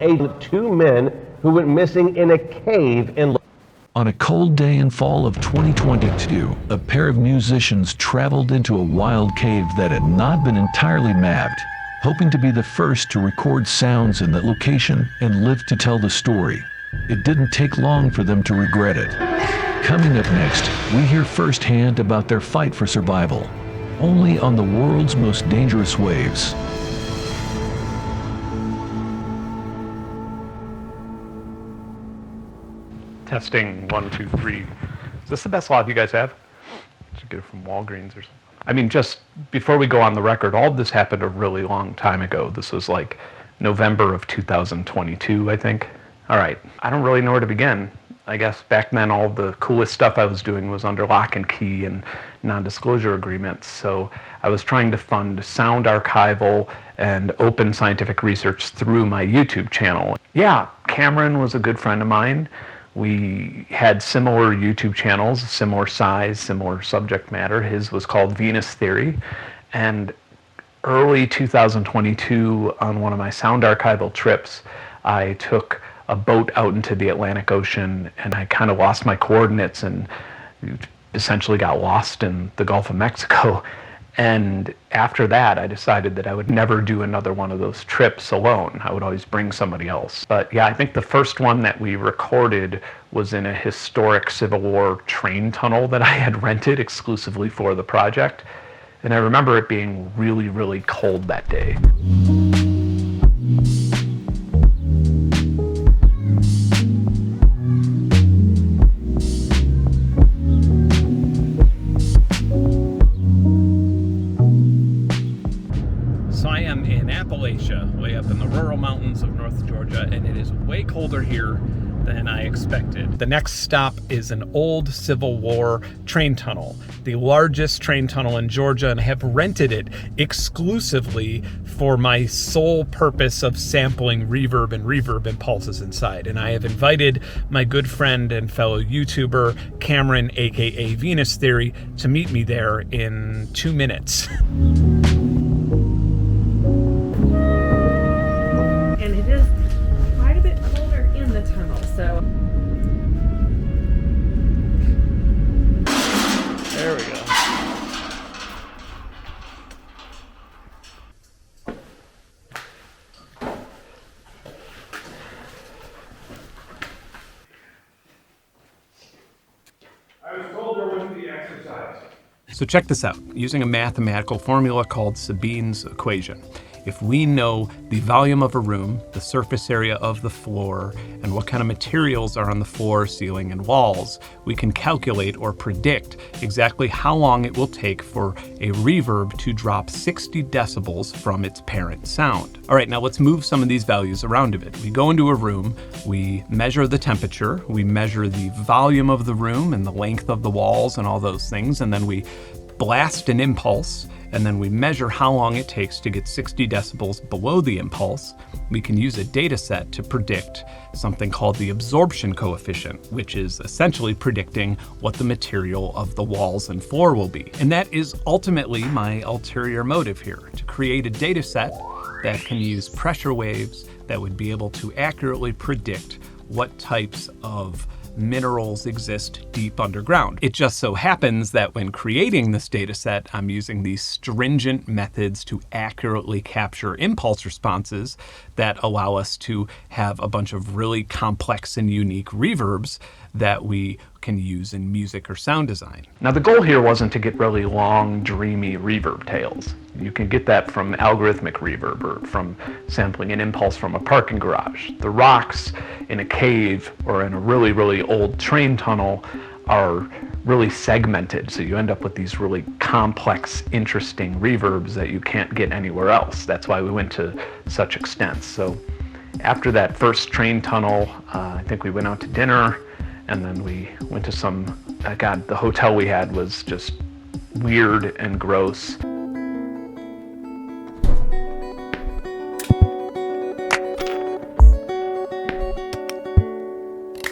two men who went missing in a cave in... On a cold day in fall of 2022, a pair of musicians traveled into a wild cave that had not been entirely mapped, hoping to be the first to record sounds in that location and live to tell the story. It didn't take long for them to regret it. Coming up next, we hear firsthand about their fight for survival, only on the world's most dangerous waves. Testing 1, 2, 3. Is this the best lot you guys have? Should get it from Walgreens or something. I mean, just before we go on the record, all of this happened a really long time ago. This was like November of 2022, I think. All right, I don't really know where to begin. I guess back then all the coolest stuff I was doing was under lock and key and non-disclosure agreements. So I was trying to fund sound archival and open scientific research through my YouTube channel. Yeah, Cameron was a good friend of mine. We had similar YouTube channels, similar size, similar subject matter. His was called Venus Theory. And early 2022, on one of my sound archival trips, I took a boat out into the Atlantic Ocean and I kind of lost my coordinates and essentially got lost in the Gulf of Mexico. And after that, I decided that I would never do another one of those trips alone. I would always bring somebody else. But yeah, I think the first one that we recorded was in a historic Civil War train tunnel that I had rented exclusively for the project. And I remember it being really, really cold that day. Way up in the rural mountains of North Georgia, and it is way colder here than I expected. The next stop is an old Civil War train tunnel, the largest train tunnel in Georgia, and I have rented it exclusively for my sole purpose of sampling reverb and reverb impulses inside. And I have invited my good friend and fellow YouTuber, Cameron, aka Venus Theory, to meet me there in 2 minutes. So there we go. I was told there wouldn't be exercise. So check this out, using a mathematical formula called Sabine's equation. If we know the volume of a room, the surface area of the floor, and what kind of materials are on the floor, ceiling, and walls, we can calculate or predict exactly how long it will take for a reverb to drop 60 decibels from its parent sound. All right, now let's move some of these values around a bit. We go into a room, we measure the temperature, we measure the volume of the room and the length of the walls and all those things, and then we blast an impulse, and then we measure how long it takes to get 60 decibels below the impulse. We can use a data set to predict something called the absorption coefficient, which is essentially predicting what the material of the walls and floor will be. And that is ultimately my ulterior motive here, to create a data set that can use pressure waves that would be able to accurately predict what types of minerals exist deep underground. It just so happens that when creating this data set, I'm using these stringent methods to accurately capture impulse responses that allow us to have a bunch of really complex and unique reverbs that we can use in music or sound design. Now the goal here wasn't to get really long, dreamy reverb tails. You can get that from algorithmic reverb or from sampling an impulse from a parking garage. The rocks in a cave or in a really, really old train tunnel are really segmented, so you end up with these really complex, interesting reverbs that you can't get anywhere else. That's why we went to such extents. So after that first train tunnel, I think we went out to dinner, and then we went to some, God, the hotel we had was just weird and gross.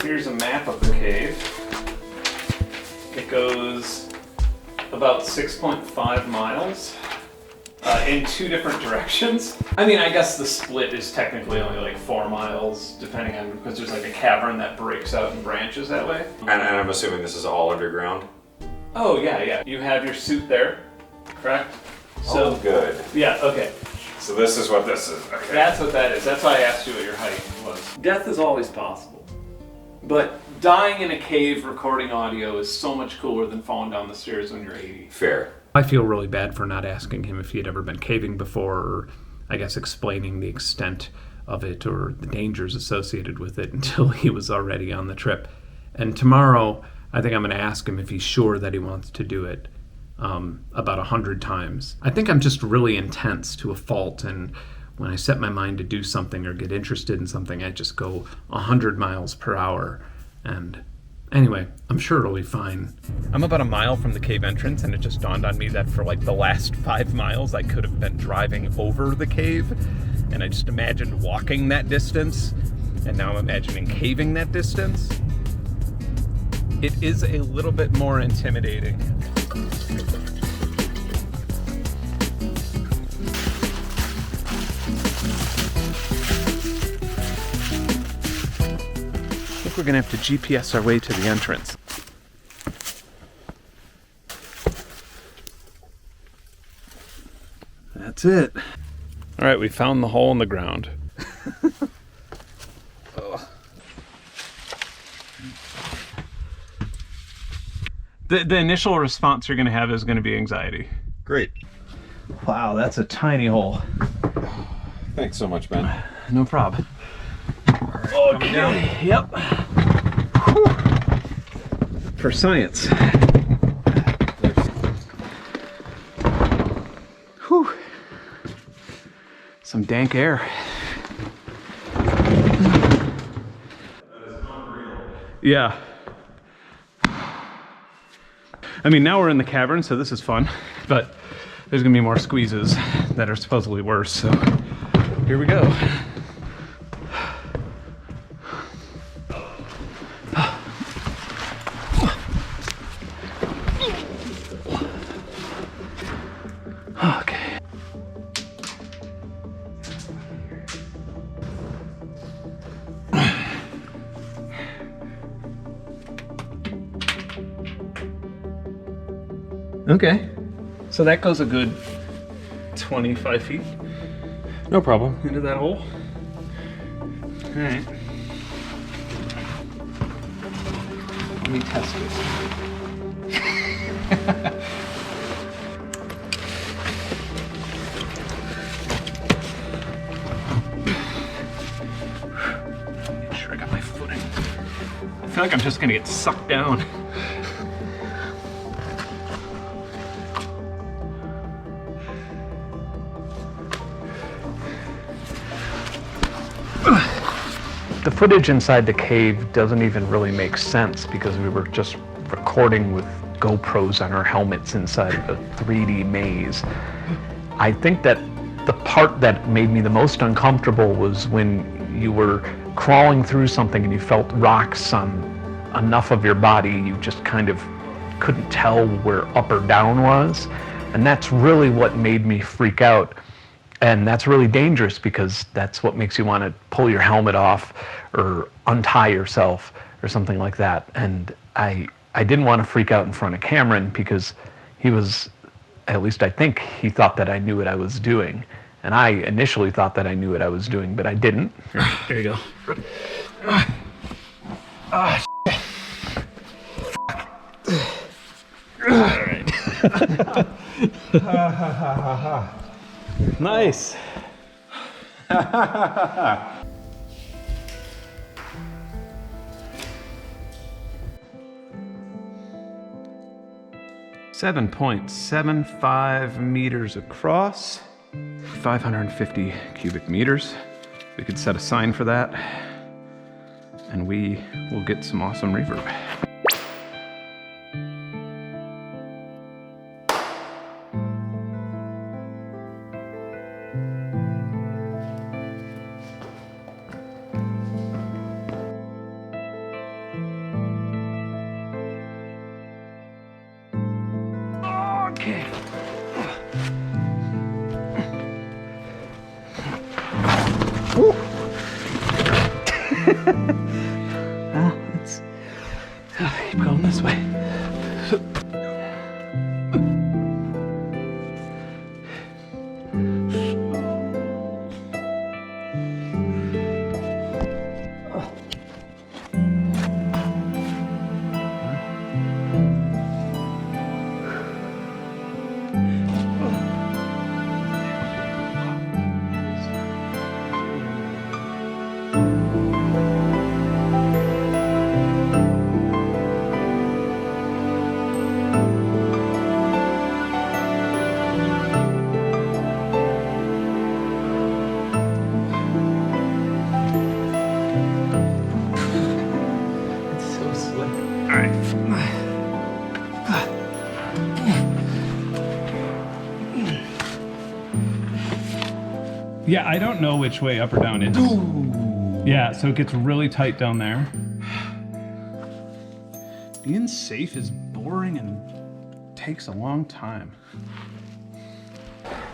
Here's a map of the cave. It goes about 6.5 miles in 2 different directions. I mean, I guess the split is technically only like 4 miles, depending on, because there's like a cavern that breaks out and branches that way. And I'm assuming this is all underground? Oh, yeah. You have your suit there, correct? So, Good. yeah, okay. So this is what this is. Okay. That's what that is. That's why I asked you what your height was. Death is always possible. But dying in a cave recording audio is so much cooler than falling down the stairs when you're 80. Fair. I feel really bad for not asking him if he had ever been caving before, or I guess explaining the extent of it or the dangers associated with it until he was already on the trip. And tomorrow, I think I'm going to ask him if he's sure that he wants to do it about 100 times. I think I'm just really intense to a fault, and when I set my mind to do something or get interested in something, I just go 100 miles per hour. And anyway, I'm sure it'll be fine. I'm about a mile from the cave entrance, and it just dawned on me that for like the last 5 miles, I could have been driving over the cave. And I just imagined walking that distance, and now I'm imagining caving that distance. It is a little bit more intimidating. I think we're gonna have to GPS our way to the entrance. That's it. All right, we found the hole in the ground. The initial response you're gonna have is gonna be anxiety. Great. Wow, that's a tiny hole. Thanks so much, Ben. No problem. Okay, yep. Whew. For science. Whew. Some dank air. Yeah. I mean, now we're in the cavern, so this is fun, but there's gonna be more squeezes that are supposedly worse, so here we go. Okay. Okay. So that goes a good 25 feet No problem. into that hole. All right. Let me test this. Make sure I got my footing. I feel like I'm just gonna get sucked down. The footage inside the cave doesn't even really make sense because we were just recording with GoPros on our helmets inside of a 3D maze. I think that the part that made me the most uncomfortable was when you were crawling through something and you felt rocks on enough of your body you just kind of couldn't tell where up or down was. And that's really what made me freak out. And that's really dangerous because that's what makes you want to pull your helmet off or untie yourself or something like that. And I didn't want to freak out in front of Cameron because he was, at least I think, he thought that I knew what I was doing. And I initially thought that I knew what I was doing, but I didn't. Here you go. All right. Nice. .75 meters across, 550 cubic meters. We could set a sign for that, and we will get some awesome reverb. Okay. Well, let's keep going this way. Yeah, I don't know which way up or down is. Yeah, so it gets really tight down there. Being safe is boring and takes a long time.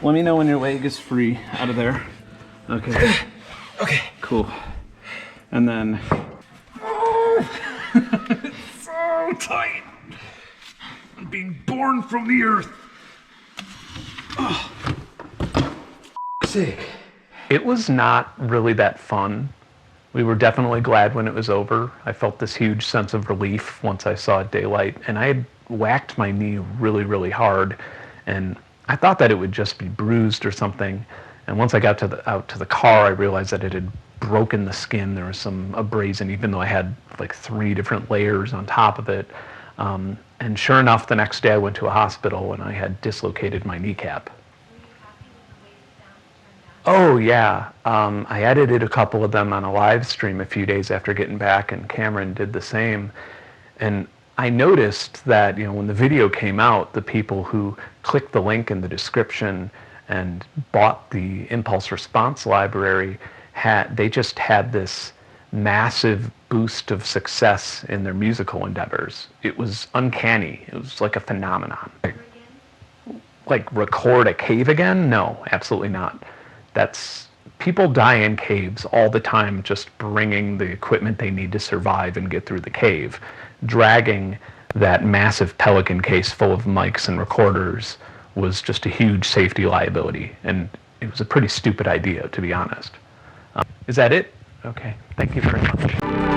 Let me know when your leg is free out of there. Okay. Okay. Cool. And then... It's so tight. I'm being born from the earth. Oh. Sick. It was not really that fun. We were definitely glad when it was over. I felt this huge sense of relief once I saw daylight, and I had whacked my knee really, really hard, and I thought that it would just be bruised or something. And once I got out to the car, I realized that it had broken the skin. There was some abrasion, even though I had like 3 different layers on top of it. And sure enough, the next day I went to a hospital and I had dislocated my kneecap. Oh yeah, I edited a couple of them on a live stream a few days after getting back, and Cameron did the same. And I noticed that, you know, when the video came out, the people who clicked the link in the description and bought the impulse response library they just had this massive boost of success in their musical endeavors. It was uncanny. It was like a phenomenon. Like record a cave again? No, absolutely not. People die in caves all the time just bringing the equipment they need to survive and get through the cave. Dragging that massive Pelican case full of mics and recorders was just a huge safety liability, and it was a pretty stupid idea, to be honest. Is that it? Okay, thank you very much.